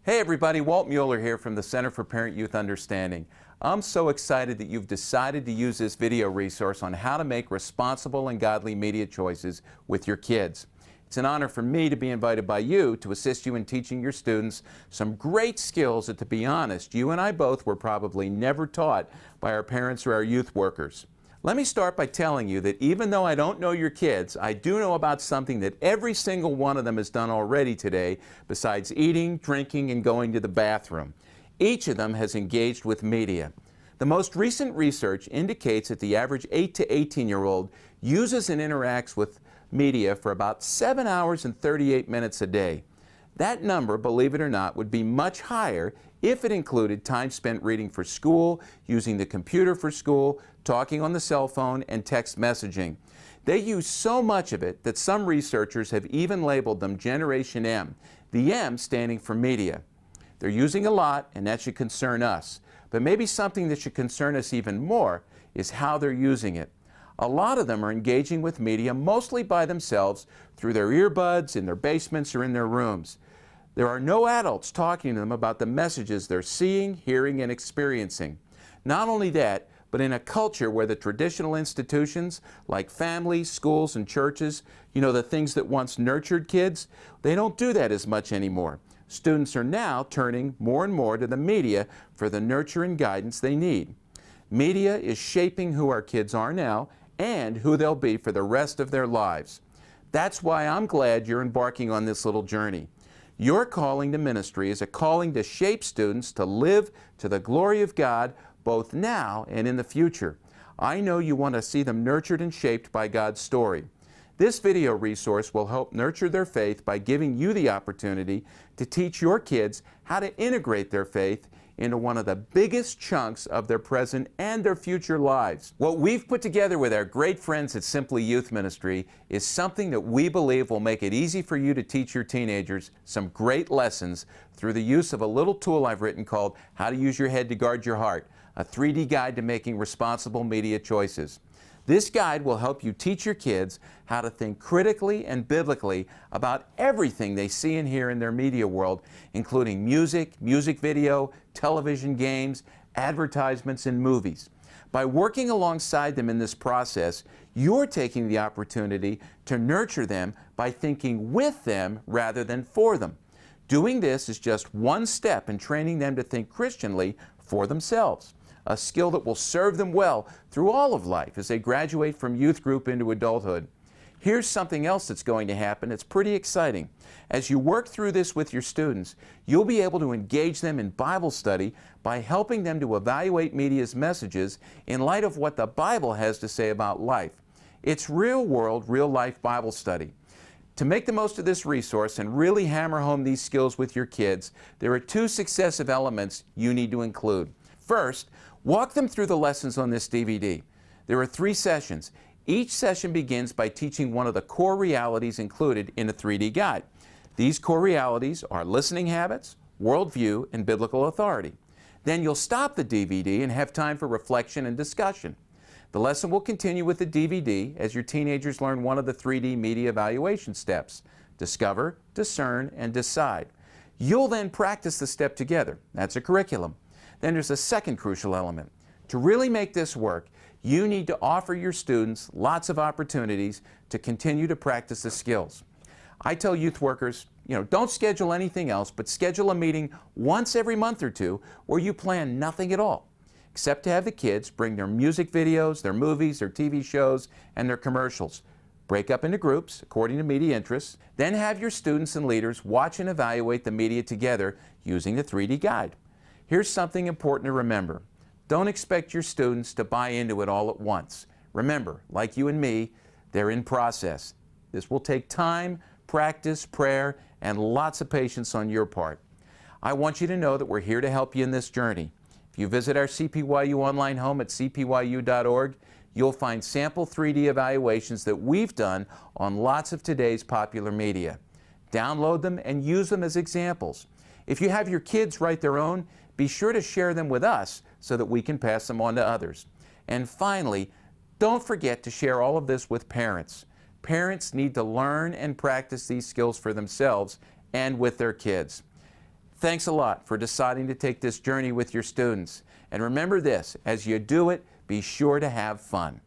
Hey everybody, Walt Mueller here from the Center for Parent-Youth Understanding. I'm so excited that you've decided to use this video resource on how to make responsible and godly media choices with your kids. It's an honor for me to be invited by you to assist you in teaching your students some great skills that, to be honest, you and I both were probably never taught by our parents or our youth workers. Let me start by telling you that even though I don't know your kids, I do know about something that every single one of them has done already today besides eating, drinking, and going to the bathroom. Each of them has engaged with media. The most recent research indicates that the average 8 to 18-year-old uses and interacts with media for about 7 hours and 38 minutes a day. That number, believe it or not, would be much higher if it included time spent reading for school, using the computer for school, talking on the cell phone, and text messaging. They use so much of it that some researchers have even labeled them Generation M, the M standing for media. They're using a lot, and that should concern us. But maybe something that should concern us even more is how they're using it. A lot of them are engaging with media mostly by themselves through their earbuds, in their basements, or in their rooms. There are no adults talking to them about the messages they're seeing, hearing, and experiencing. Not only that, but in a culture where the traditional institutions like families, schools, and churches, the things that once nurtured kids, they don't do that as much anymore. Students are now turning more and more to the media for the nurture and guidance they need. Media is shaping who our kids are now and who they'll be for the rest of their lives. That's why I'm glad you're embarking on this little journey. Your calling to ministry is a calling to shape students to live to the glory of God both now and in the future. I know you want to see them nurtured and shaped by God's story. This video resource will help nurture their faith by giving you the opportunity to teach your kids how to integrate their faith into one of the biggest chunks of their present and their future lives. What we've put together with our great friends at Simply Youth Ministry is something that we believe will make it easy for you to teach your teenagers some great lessons through the use of a little tool I've written called How to Use Your Head to Guard Your Heart, a 3D guide to making responsible media choices. This guide will help you teach your kids how to think critically and biblically about everything they see and hear in their media world, including music, music video, television, games, advertisements, and movies. By working alongside them in this process, you're taking the opportunity to nurture them by thinking with them rather than for them. Doing this is just one step in training them to think Christianly for themselves, a skill that will serve them well through all of life as they graduate from youth group into adulthood. Here's something else that's going to happen. It's pretty exciting. As you work through this with your students, you'll be able to engage them in Bible study by helping them to evaluate media's messages in light of what the Bible has to say about life. It's real-world, real-life Bible study. To make the most of this resource and really hammer home these skills with your kids, there are two successive elements you need to include. First, walk them through the lessons on this DVD. There are 3 sessions. Each session begins by teaching one of the core realities included in a 3D guide. These core realities are listening habits, worldview, and biblical authority. Then you'll stop the DVD and have time for reflection and discussion. The lesson will continue with the DVD as your teenagers learn one of the 3D media evaluation steps: discover, discern, and decide. You'll then practice the step together. That's a curriculum. Then there's a second crucial element. To really make this work, you need to offer your students lots of opportunities to continue to practice the skills. I tell youth workers, don't schedule anything else, but schedule a meeting once every month or two where you plan nothing at all, except to have the kids bring their music videos, their movies, their TV shows, and their commercials. Break up into groups according to media interests, then have your students and leaders watch and evaluate the media together using the 3D guide. Here's something important to remember. Don't expect your students to buy into it all at once. Remember, like you and me, they're in process. This will take time, practice, prayer, and lots of patience on your part. I want you to know that we're here to help you in this journey. If you visit our CPYU online home at cpyu.org, you'll find sample 3D evaluations that we've done on lots of today's popular media. Download them and use them as examples. If you have your kids write their own, be sure to share them with us so that we can pass them on to others. And finally, don't forget to share all of this with parents. Parents need to learn and practice these skills for themselves and with their kids. Thanks a lot for deciding to take this journey with your students. And remember this, as you do it, be sure to have fun.